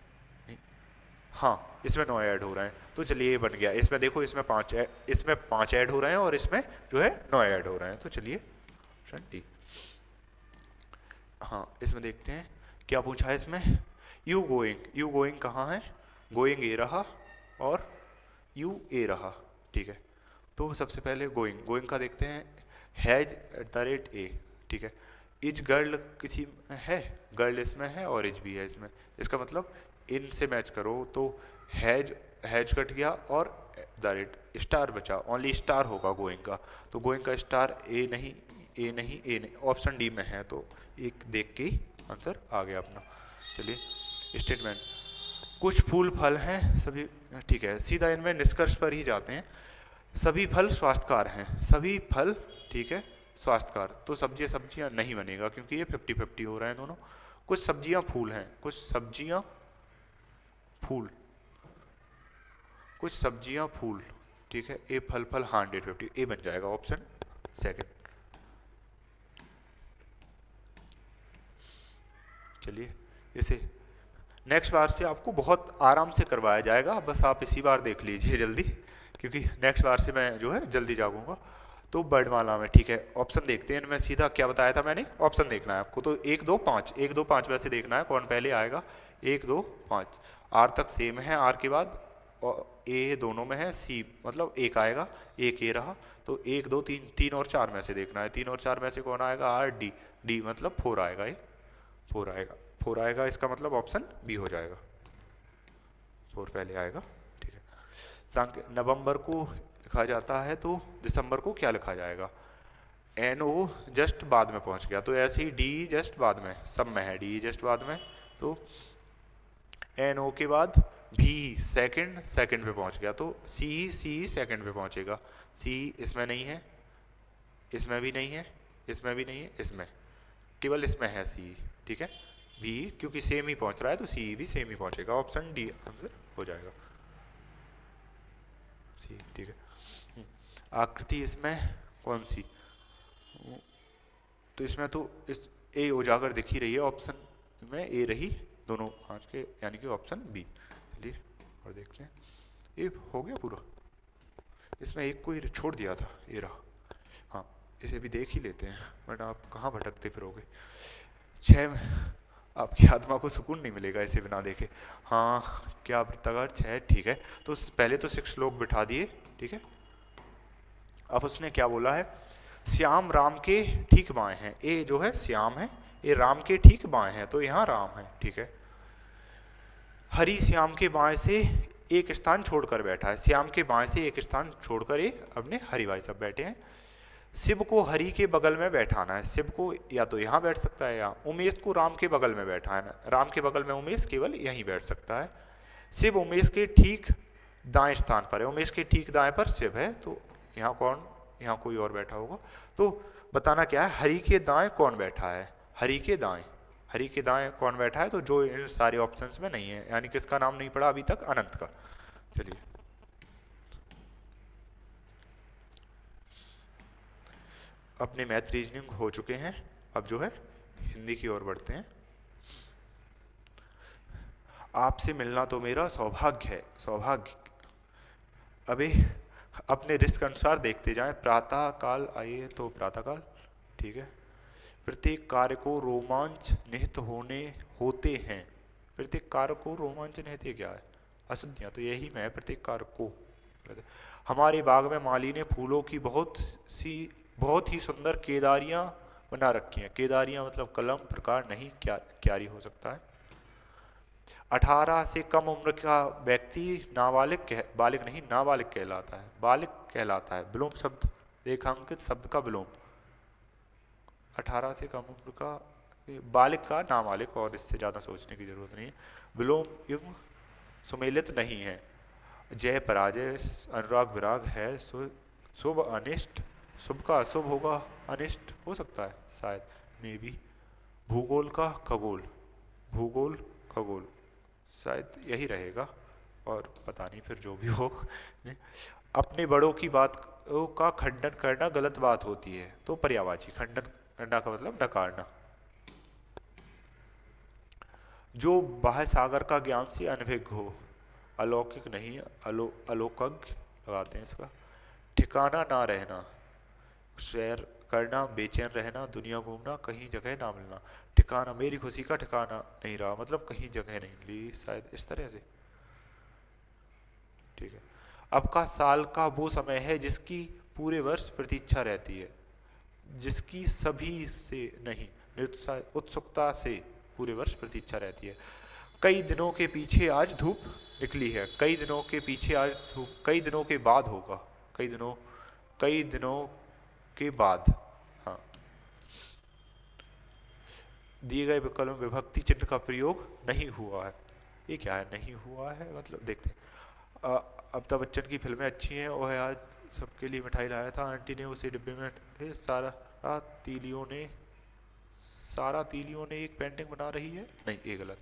हाँ इसमें 9 ऐड हो रहे हैं, तो चलिए ये बन गया। इसमें देखो, इसमें 5 ऐड हो रहे हैं और इसमें जो है 9 ऐड हो रहे हैं, तो चलिए ऑप्शन डी। हाँ, इसमें देखते हैं क्या पूछा है इसमें, यू गोइंग कहाँ है, गोइंग ए रहा और यू ए रहा, ठीक है। तो सबसे पहले गोइंग का देखते हैं, हैज @ ए, ठीक है। इज गर्ल किसी में है, गर्ल इसमें है और इज भी है इसमें, इसका मतलब इन से मैच करो, तो हैज कट गया और @ स्टार बचा, ओनली स्टार होगा गोइंग का, तो गोइंग का स्टार ए नहीं, ऑप्शन डी में है, तो एक देख के ही आंसर आ गया अपना। चलिए, स्टेटमेंट, कुछ फूल फल हैं सभी, ठीक है, सीधा इनमें निष्कर्ष पर ही जाते हैं। सभी फल स्वास्थ्यकर हैं, सभी फल, ठीक है, स्वास्थ्यकर, तो सब्जियां नहीं बनेगा, क्योंकि ये 50-50 हो रहे हैं दोनों। कुछ सब्जियां फूल हैं, कुछ सब्जियां फूल, ठीक है, ए फल हाँ 150, ए बन जाएगा ऑप्शन सेकंड। चलिए, इसे नेक्स्ट बार से आपको बहुत आराम से करवाया जाएगा, बस आप इसी बार देख लीजिए जल्दी, क्योंकि नेक्स्ट बार से मैं जो है जल्दी जागूंगा। तो वर्णमाला में, ठीक है, ऑप्शन देखते हैं, इनमें सीधा क्या बताया था मैंने, ऑप्शन देखना है आपको, तो 1 2 5, 1 2 5 वैसे देखना है कौन पहले आएगा, 1 2 5, आर तक सेम है, आर के बाद ए दोनों में है, सी मतलब एक आएगा, एक ए रहा, तो 1 2 3 और 4 में से देखना है, 3 और 4 में से कौन आएगा, आर डी मतलब 4 आएगा, ये 4 आएगा, इसका मतलब ऑप्शन बी हो जाएगा, 4 पहले आएगा, ठीक है। नवंबर को लिखा जाता है, तो दिसंबर को क्या लिखा जाएगा, NO जस्ट बाद में पहुंच गया, तो ऐसे ही डी जस्ट बाद में, सब में है डी जस्ट बाद में, तो NO के बाद भी सेकंड पे पहुंच गया, तो सी सेकंड पे पहुंचेगा, सी इसमें नहीं है, इसमें भी नहीं है, इसमें भी नहीं है, इसमें केवल इसमें है सी, ठीक है, भी क्योंकि सेम ही पहुंच रहा है, तो सी भी सेम ही पहुंचेगा, ऑप्शन डी आंसर हो जाएगा, सी, ठीक है। आकृति इसमें कौन सी, तो इसमें तो इस ए उजागर दिख ही रही है, ऑप्शन में ए रही दोनों पांच के, यानी कि ऑप्शन बी। चलिए और देखते हैं, ये हो गया पूरा, इसमें एक को ही छोड़ दिया था, ये रहा, हाँ इसे भी देख ही लेते हैं, बट आप कहाँ भटकते फिरोगे, 6 आपकी आत्मा को सुकून नहीं मिलेगा इसे बिना देखे। हाँ क्या वृत्ताकार 6, ठीक है, तो पहले तो 6 लोग बिठा दिए, ठीक है। अब उसने क्या बोला है, श्याम राम के ठीक बाएं हैं, ये जो है श्याम है, ये राम के ठीक बाएं हैं, तो यहाँ राम है, ठीक है। हरि श्याम के बाएं से एक स्थान छोड़कर बैठा है, श्याम के बाएं से एक स्थान छोड़कर ये अपने हरि भाई सब बैठे हैं। शिव को हरि के बगल में बैठाना है, शिव को या तो यहाँ बैठ सकता है, या उमेश को राम के बगल में बैठा है, राम के बगल में उमेश केवल यहीं बैठ सकता है। शिव उमेश के ठीक दाएं स्थान पर है, उमेश के ठीक दाएं पर शिव है, तो यहाँ कौन, यहाँ कोई और बैठा होगा, तो बताना क्या है, हरि के दाएं कौन बैठा है, हरि के दाएं, हरि के दाएं कौन बैठा है, तो जो इन सारे ऑप्शंस में नहीं है, यानी किसका नाम नहीं पड़ा अभी तक, अनंत का। चलिए अपने मैथ रीजनिंग हो चुके हैं, अब जो है हिंदी की ओर बढ़ते हैं। आपसे मिलना तो मेरा सौभाग्य है, सौभाग्य। अबे अपने रिस्क अनुसार देखते जाएं। प्रातः काल आइए, तो प्रातः काल ठीक है। प्रत्येक कार्य को रोमांच निहित होते हैं। प्रत्येक कार्य को रोमांच निहित क्या है, अशुद्धियाँ, तो यही मैं प्रत्येक कार्य को। हमारे बाग में माली ने फूलों की बहुत ही सुंदर केदारियां बना रखी हैं। केदारियां मतलब कलम प्रकार नहीं, क्यारी हो सकता है। 18 से कम उम्र का व्यक्ति बालिग नहीं नाबालिग कहलाता है, बालिग कहलाता है। विलोम शब्द, रेखांकित शब्द का विलोम। 18 से कम उम्र का बालिग का नाबालिग, और इससे ज़्यादा सोचने की जरूरत नहीं है। विलोम युग्म सुमेलित नहीं है। जय पराजय, अनुराग विराग है, शुभ अनिष्ट, शुभ का अशुभ होगा, अनिष्ट हो सकता है शायद, मे बी। भूगोल का खगोल, भूगोल खगोल शायद यही रहेगा, और पता नहीं फिर जो भी हो। अपने बड़ों की बात का खंडन करना गलत बात होती है, तो पर्यायवाची। खंडन करना का मतलब नकारना। जो बाह्य सागर का ज्ञान से अनभिज्ञ हो, अलौकिक नहीं, अलौकिक लगाते हैं इसका। ठिकाना ना रहना, शेयर करना, बेचैन रहना, दुनिया घूमना, कहीं जगह ना मिलना। ठिकाना, मेरी खुशी का ठिकाना नहीं रहा, मतलब कहीं जगह नहीं मिली, शायद इस तरह से, ठीक है। अब का साल का वो समय है जिसकी पूरे वर्ष प्रतीक्षा रहती है, जिसकी सभी से नहीं, उत्सुकता से पूरे वर्ष प्रतीक्षा रहती है। कई दिनों के पीछे आज धूप निकली है, कई दिनों के पीछे आज धूप, कई दिनों के बाद होगा, कई दिनों के बाद। हाँ, दिए गए विकल्प में विभक्ति चिन्ह का प्रयोग नहीं हुआ है। ये क्या है नहीं हुआ है, मतलब देखते हैं। अमिताभ बच्चन की फिल्में अच्छी हैं, वह आज सबके लिए मिठाई लाया था, आंटी ने उसे डिब्बे में सारा तीलियों ने एक पेंटिंग बना रही है, नहीं ये गलत।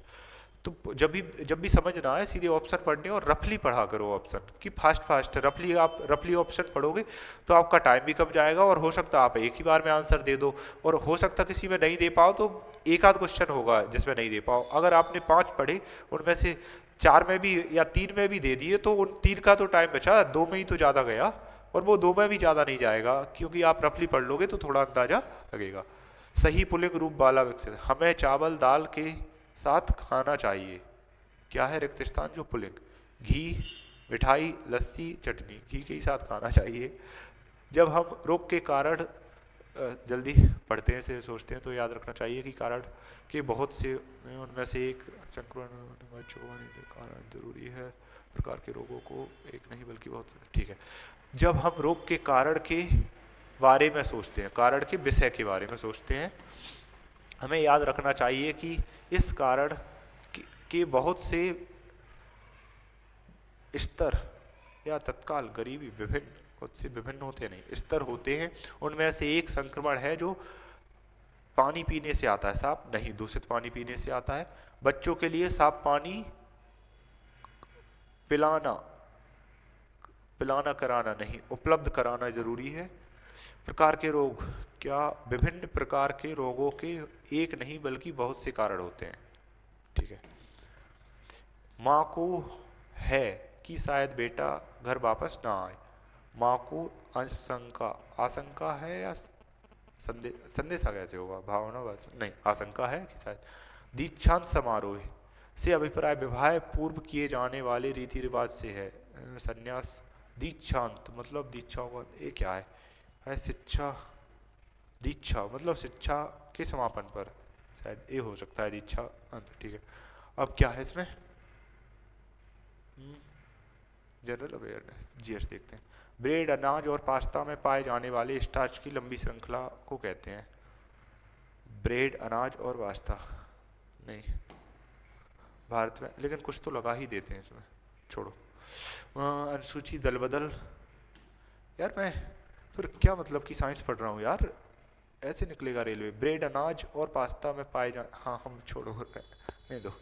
तो जब भी समझ ना आए सीधे ऑप्शन पढ़ने, और रफली पढ़ा करो ऑप्शन, कि फास्ट रफली ऑप्शन पढ़ोगे तो आपका टाइम भी कम जाएगा, और हो सकता आप एक ही बार में आंसर दे दो, और हो सकता किसी में नहीं दे पाओ, तो एक आध क्वेश्चन होगा जिसमें नहीं दे पाओ। अगर आपने 5 पढ़े, उनमें से 4 में भी या 3 में भी दे दिए, तो उन 3 का तो टाइम बचा, 2 में ही तो ज़्यादा गया, और वो 2 में भी ज़्यादा नहीं जाएगा, क्योंकि आप रफली पढ़ लोगे तो थोड़ा अंदाजा लगेगा। सही पुल्लिंग रूप वाला विकसित, हमें चावल दाल के साथ खाना चाहिए। क्या है रिक्त स्थान जो पुल्लिंग, घी, मिठाई, लस्सी, चटनी, घी के ही साथ खाना चाहिए। जब हम रोग के कारण जल्दी पढ़ते हैं से सोचते हैं, तो याद रखना चाहिए कि कारण के बहुत से, उनमें से एक संक्रमण के कारण जरूरी है। प्रकार के रोगों को एक नहीं बल्कि बहुत से, ठीक है। जब हम रोग के कारण के बारे में सोचते हैं, कारण के विषय के बारे में सोचते हैं, हमें याद रखना चाहिए कि इस कारण के बहुत से स्तर या तत्काल गरीबी विभिन्न होते नहीं, स्तर होते हैं। उनमें से एक संक्रमण है जो पानी पीने से आता है, साफ नहीं, दूषित पानी पीने से आता है। बच्चों के लिए साफ पानी पिलाना कराना नहीं, उपलब्ध कराना जरूरी है। प्रकार के रोग, क्या विभिन्न प्रकार के रोगों के एक नहीं बल्कि बहुत से कारण होते हैं, ठीक है। माँ को है कि शायद बेटा घर वापस ना आए, माँ को आशंका है या संदेशा कैसे होगा, भावना नहीं, आशंका है कि शायद। दीक्षांत समारोह से अभिप्राय विवाह पूर्व किए जाने वाले रीति रिवाज से है। संन्यास, दीक्षांत मतलब दीक्षा होगा, ये क्या है शिक्षा, दीक्षा मतलब शिक्षा के समापन पर, शायद ये हो सकता है दीक्षा अंत, ठीक है। अब क्या है इसमें, जनरल अवेयरनेस, जीएस देखते हैं। ब्रेड, अनाज और पास्ता में पाए जाने वाले स्टार्च की लंबी श्रृंखला को कहते हैं। ब्रेड, अनाज और पास्ता नहीं, भारत में, लेकिन कुछ तो लगा ही देते हैं इसमें, छोड़ो। अनुसूची दल बदल, यार मैं फिर क्या मतलब कि साइंस पढ़ रहा हूँ यार, ऐसे निकलेगा रेलवे। ब्रेड अनाज और पास्ता में पाए जा, हाँ हम छोड़ो नहीं दो।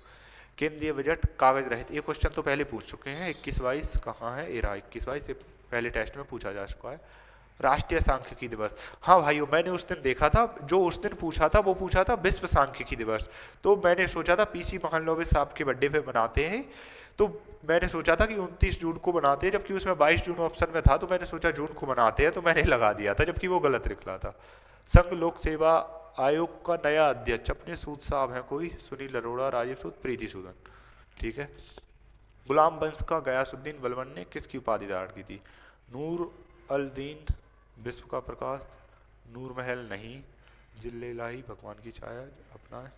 केंद्रीय बजट कागज रहित, ये क्वेश्चन तो पहले पूछ चुके हैं। 21-22 कहाँ है, ये रहा 21-22, से पहले टेस्ट में पूछा जा चुका है। राष्ट्रीय सांख्यिकी दिवस, हाँ भाइयों मैंने उस दिन देखा था, जो उस दिन पूछा था वो पूछा था विश्व सांख्यिकी दिवस। तो मैंने सोचा था पीसी महालनोबिस साहब के बर्थडे पे बनाते हैं, तो मैंने सोचा था कि 29 जून को बनाते हैं, जबकि उसमें 22 जून ऑप्शन में था, तो मैंने सोचा जून को बनाते हैं, तो मैंने लगा दिया था, जबकि वो गलत निकला था। संघ लोक सेवा आयोग का नया अध्यक्ष अपने सूद साहब हैं कोई, सुनील अरोड़ा, राजीव सूद, प्रीति सूदन, ठीक है। गुलाम वंश का गयासुद्दीन बलबन ने किसकी उपाधि धारण की थी? नूर अल दीन, विश्व का प्रकाश, नूर महल नहीं, जिल्ले इलाही, भगवान की छाया, अपना है,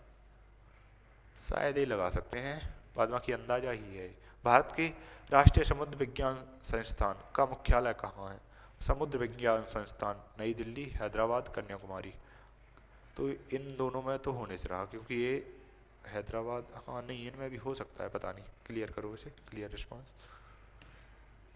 शायद ये लगा सकते हैं, बाद बाकी अंदाजा ही है। भारत के राष्ट्रीय समुद्र विज्ञान संस्थान का मुख्यालय कहाँ है? समुद्र विज्ञान संस्थान नई दिल्ली, हैदराबाद, कन्याकुमारी। तो इन दोनों में तो होने से रहा, क्योंकि ये हैदराबाद, हाँ नहीं इनमें भी हो सकता है, पता नहीं, क्लियर करो इसे, क्लियर रिस्पांस।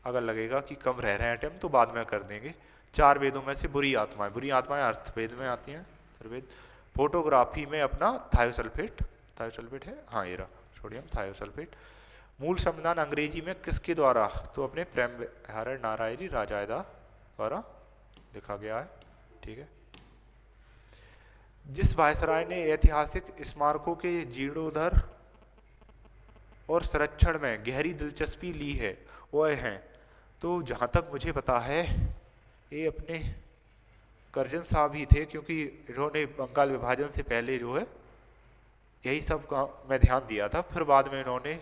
अगर लगेगा कि कम रह रहे हैं अटेम्प्ट तो बाद में कर देंगे। चार वेदों में से बुरी आत्माएं अर्थवेद में आती हैं, अर्थवेद। फोटोग्राफी में अपना थायोसल्फेट, थायोसल्फेट है, हाँ ये रहा सोडियम थायोसल्फेट। मूल संविधान अंग्रेजी में किसके द्वारा? तो अपने प्रेम विहार नारायणी राजायदा द्वारा लिखा गया है, ठीक है। जिस वायसराय ने ऐतिहासिक स्मारकों के जीर्णोद्धार और संरक्षण में गहरी दिलचस्पी ली है वह हैं, तो जहाँ तक मुझे पता है ये अपने करजन साहब ही थे, क्योंकि इन्होंने बंगाल विभाजन से पहले जो है यही सब का मैं ध्यान दिया था, फिर बाद में इन्होंने,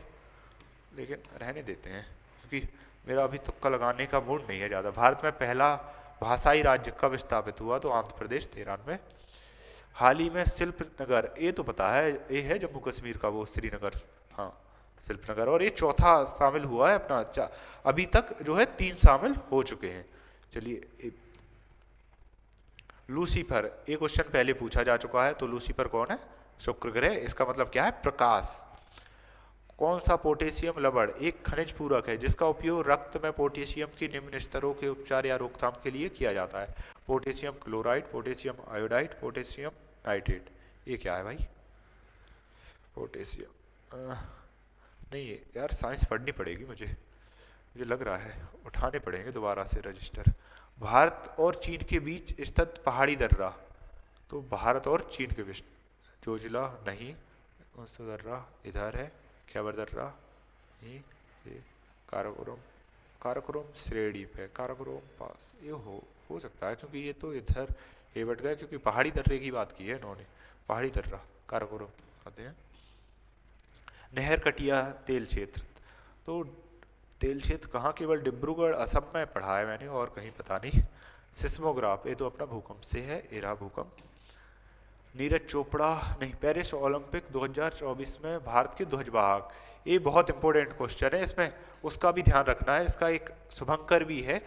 लेकिन रहने देते हैं क्योंकि मेरा अभी तुक्का लगाने का मूड नहीं है ज़्यादा। भारत में पहला भाषाई राज्य कब स्थापित हुआ? तो आंध्र प्रदेश 93। हाल ही में शिल्प नगर, ये तो पता है, ये है जम्मू कश्मीर का वो श्रीनगर, हाँ शिल्प नगर, और ये चौथा शामिल हुआ है अपना, अभी तक जो है 3 शामिल हो चुके हैं। चलिए लूसीफर, ये क्वेश्चन पहले पूछा जा चुका है, तो लूसीफर कौन है? शुक्र ग्रह, इसका मतलब क्या है? प्रकाश। कौन सा पोटेशियम लवण एक खनिज पूरक है जिसका उपयोग रक्त में पोटेशियम की निम्न स्तरों के उपचार या रोकथाम के लिए किया जाता है? Potassium chloride, potassium iodide, potassium nitrate. ये क्या है भाई? पोटेशियम नहीं यार, साइंस पढ़नी पड़ेगी मुझे लग रहा है, उठाने पड़ेंगे दोबारा से रजिस्टर। भारत और चीन के बीच स्थित पहाड़ी दर्रा, तो भारत और चीन के बीच, जोजिला नहीं, कौन सा दर्रा इधर है, खैबर दर्रा, ये काराकोरम, काराकोरम श्रेणी पे, काराकोरम पास, ये हो सकता है, क्योंकि ये तो इधर ये बट गया, क्योंकि पहाड़ी दर्रे की बात की है इन्होंने, पहाड़ी दर्रा काराकोरम आते हैं। नहर कटिया तेल क्षेत्र, तो तेल क्षेत्र कहाँ? केवल डिब्रूगढ़ असम में पढ़ा है मैंने, और कहीं पता नहीं। सिस्मोग्राफ, ये तो अपना भूकंप से है, एरा भूकंप। नीरज चोपड़ा नहीं, पेरिस ओलंपिक 2024 में भारत के ध्वजवाहक, ये बहुत इंपॉर्टेंट क्वेश्चन है, इसमें उसका भी ध्यान रखना है। इसका एक शुभंकर भी है,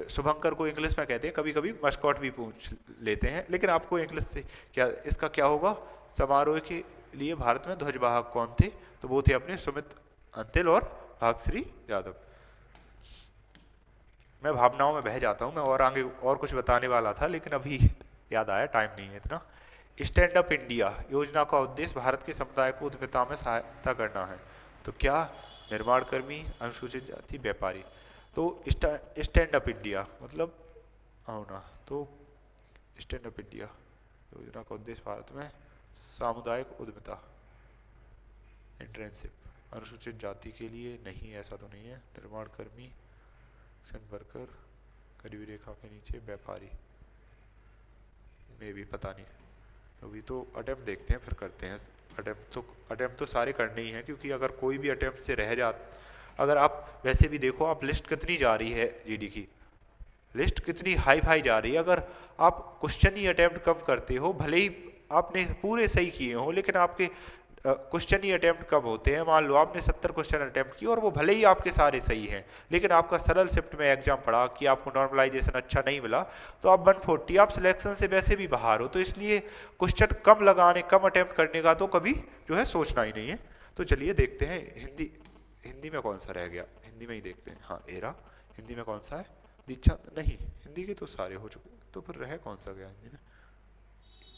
शुभंकर को इंग्लिश में कहते हैं, कभी कभी मस्कॉट भी पूछ लेते हैं, लेकिन आपको इंग्लिश से क्या, इसका क्या होगा? समारोह के लिए भारत में ध्वजवाहक कौन थे? तो वो थे अपने सुमित अंतिल और भागश्री यादव। मैं भावनाओं में बह जाता हूँ, मैं और आगे और कुछ बताने वाला था, लेकिन अभी याद आया, टाइम नहीं है इतना। स्टैंड अप इंडिया योजना का उद्देश्य भारत के समुदाय को उद्यमिता में सहायता करना है, तो क्या? निर्माण कर्मी, अनुसूचित जाति, व्यापारी। तो स्टैंड अप इंडिया मतलब होना, तो स्टैंड अप इंडिया योजना का उद्देश्य भारत में सामुदायिक उद्यमिता, इंटर्नशिप, अनुसूचित जाति के लिए नहीं, ऐसा तो नहीं है। निर्माण कर्मी, वर्कर, गरीबी रेखा के नीचे, व्यापारी में भी पता नहीं, अभी तो अटेम्प्ट देखते हैं फिर करते हैं। अटेम्प्ट तो सारे करने ही हैं, क्योंकि अगर कोई भी अटेम्प्ट से रह अगर आप वैसे भी देखो, आप लिस्ट कितनी जा रही है जीडी की, लिस्ट कितनी हाई फाई जा रही है। अगर आप क्वेश्चन ही अटेम्प्ट कम करते हो, भले ही आपने पूरे सही किए हो, लेकिन आपके क्वेश्चन ही अटेम्प्ट कब होते हैं? मान लो आपने 70 क्वेश्चन अटेम्प्ट किए और वो भले ही आपके सारे सही हैं, लेकिन आपका सरल शिफ्ट में एग्जाम पड़ा कि आपको नॉर्मलाइजेशन अच्छा नहीं मिला, तो आप 140, आप सिलेक्शन से वैसे भी बाहर हो। तो इसलिए क्वेश्चन कम लगाने, कम अटेम्प्ट करने का तो कभी जो है सोचना ही नहीं है। तो चलिए देखते हैं हिंदी में कौन सा रह गया, हिंदी में ही देखते हैं। हाँ एरा, हिंदी में कौन सा है? दीक्षा नहीं, हिंदी के तो सारे हो चुके, तो फिर रह कौन सा गया हिंदी में?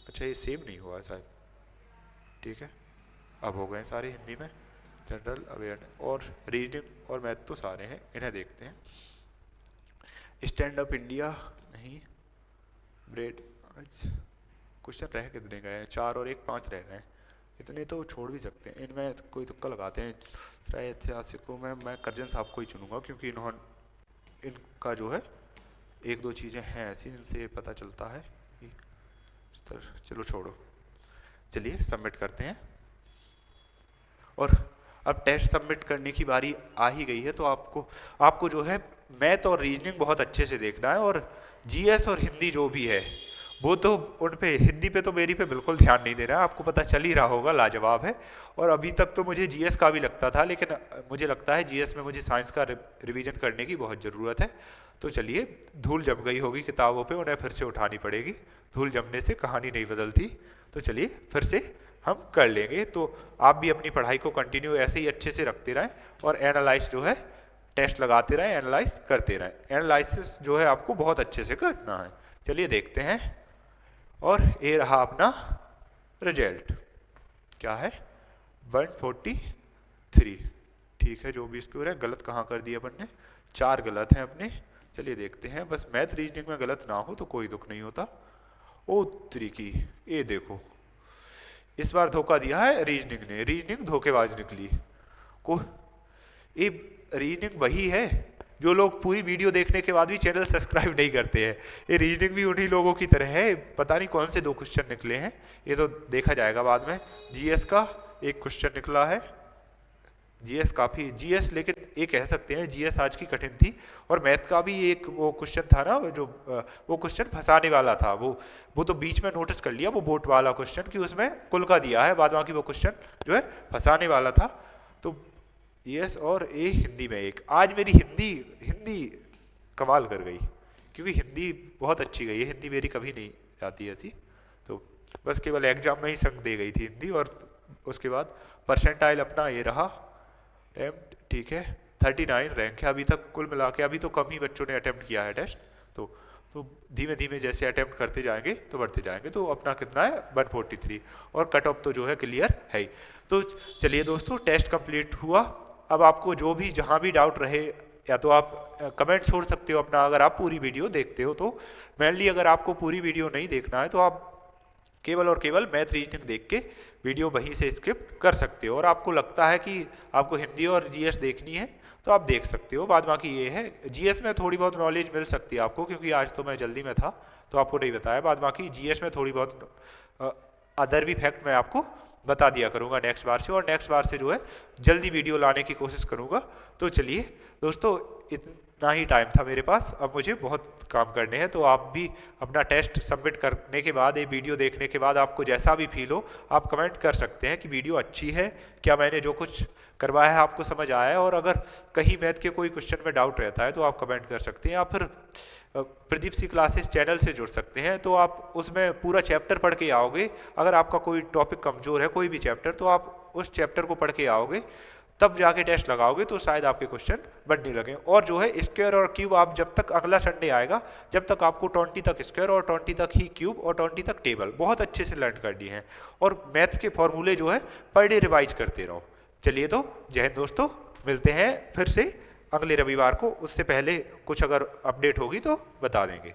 अच्छा ये सेव नहीं हुआ शायद, ठीक है। अब हो गए सारे हिंदी में, जनरल अवेयरनेस और रीजनिंग और मैथ तो सारे हैं, इन्हें देखते हैं। स्टैंड अप इंडिया नहीं, ब्रेड, क्वेश्चन रह कितने गए हैं, 4 और 1 5 रह गए हैं, इतने तो छोड़ भी सकते हैं, इनमें कोई तुक्का लगाते हैं। ऐतिहासिकों में मैं करजन साहब को ही चुनूंगा, क्योंकि इन्होंने इनका जो है 1-2 चीज़ें हैं ऐसी जिनसे पता चलता है कि चलो छोड़ो, चलिए सबमिट करते हैं। और अब टेस्ट सबमिट करने की बारी आ ही गई है, तो आपको जो है मैथ और रीजनिंग बहुत अच्छे से देखना है, और जीएस और हिंदी जो भी है वो तो उन पे, हिंदी पे तो मेरी पे बिल्कुल ध्यान नहीं दे रहा है, आपको पता चल ही रहा होगा, लाजवाब है। और अभी तक तो मुझे जीएस का भी लगता था, लेकिन मुझे लगता है जीएस में मुझे साइंस का रिवीजन करने की बहुत ज़रूरत है। तो चलिए, धूल जम गई होगी किताबों पे, उन्हें फिर से उठानी पड़ेगी, धूल जमने से कहानी नहीं बदलती। तो चलिए फिर से हम कर लेंगे। तो आप भी अपनी पढ़ाई को कंटिन्यू ऐसे ही अच्छे से रखते रहें, और एनालाइज जो है टेस्ट लगाते रहें, एनालाइज करते रहें। एनालिसिस जो है आपको बहुत अच्छे से करना है। चलिए देखते हैं, और ये रहा अपना रिजल्ट, क्या है 143, ठीक है। जो भी स्कोर है, गलत कहाँ कर दिया अपन ने, 4 गलत हैं अपने। चलिए देखते हैं, बस मैथ रीजनिंग में गलत ना हो तो कोई दुख नहीं होता। ओ त्रिकी, ये देखो इस बार धोखा दिया है रीजनिंग ने, रीजनिंग धोखेबाज निकली। को ये रीजनिंग वही है जो लोग पूरी वीडियो देखने के बाद भी चैनल सब्सक्राइब नहीं करते हैं, ये रीजनिंग भी उन्हीं लोगों की तरह है। पता नहीं कौन से 2 क्वेश्चन निकले हैं, ये तो देखा जाएगा बाद में। जीएस का एक क्वेश्चन निकला है, जीएस काफ़ी, जीएस लेकिन ये कह सकते हैं जीएस आज की कठिन थी। और मैथ का भी एक वो क्वेश्चन था ना, जो वो क्वेश्चन फंसाने वाला था, वो तो बीच में नोटिस कर लिया, वो बोट वाला क्वेश्चन कि उसमें कुल का दिया है, बाद बाकी वो क्वेश्चन जो है फंसाने वाला था। तो यस, और ए हिंदी में एक, आज मेरी हिंदी कमाल कर गई, क्योंकि हिंदी बहुत अच्छी गई है, हिंदी मेरी कभी नहीं जाती ऐसी। तो बस केवल एग्जाम में ही संग दे गई थी हिंदी। और उसके बाद परसेंटाइल अपना ये रहा, ठीक है 39 रैंक है अभी तक कुल मिला के। अभी तो कम ही बच्चों ने अटेम्प्ट किया है टेस्ट, तो धीमे धीमे जैसे अटेम्प्ट करते जाएंगे तो बढ़ते जाएंगे। तो अपना कितना है 143, और कट ऑफ तो जो है क्लियर है ही। तो चलिए दोस्तों, टेस्ट कंप्लीट हुआ। अब आपको जो भी जहाँ भी डाउट रहे, या तो आप कमेंट छोड़ सकते हो अपना, अगर आप पूरी वीडियो देखते हो तो। मेनली अगर आपको पूरी वीडियो नहीं देखना है तो आप केवल और केवल मैथ रीजनिंग देख के वीडियो वहीं से स्किप कर सकते हो। और आपको लगता है कि आपको हिंदी और जीएस देखनी है तो आप देख सकते हो। बाद बाकी ये है, जीएस में थोड़ी बहुत नॉलेज मिल सकती है आपको, क्योंकि आज तो मैं जल्दी में था तो आपको नहीं बताया। बाद बाकी जीएस में थोड़ी बहुत अदर भी फैक्ट मैं आपको बता दिया करूँगा नेक्स्ट बार से, और नेक्स्ट बार से जो है जल्दी वीडियो लाने की कोशिश करूँगा। तो चलिए दोस्तों, इतना ही टाइम था मेरे पास, अब मुझे बहुत काम करने हैं। तो आप भी अपना टेस्ट सबमिट करने के बाद, ये वीडियो देखने के बाद आपको जैसा भी फील हो, आप कमेंट कर सकते हैं कि वीडियो अच्छी है, क्या मैंने जो कुछ करवाया है आपको समझ आया है। और अगर कहीं मैथ के कोई क्वेश्चन में डाउट रहता है तो आप कमेंट कर सकते हैं, या फिर प्रदीप सी क्लासेस चैनल से जुड़ सकते हैं। तो आप उसमें पूरा चैप्टर पढ़ के आओगे। अगर आपका कोई टॉपिक कमज़ोर है, कोई भी चैप्टर, तो आप उस चैप्टर को पढ़ के आओगे, तब जाके टेस्ट लगाओगे तो शायद आपके क्वेश्चन बनने लगे। और जो है स्क्वायर और क्यूब, आप जब तक अगला संडे आएगा, जब तक आपको 20 तक स्क्वायर और 20 तक ही क्यूब और 20 तक टेबल बहुत अच्छे से लर्न करनी है। और मैथ्स के फॉर्मूले जो है पर डे रिवाइज करते रहो। चलिए तो जय हिंद दोस्तों, मिलते हैं फिर से अगले रविवार को। उससे पहले कुछ अगर अपडेट होगी तो बता देंगे।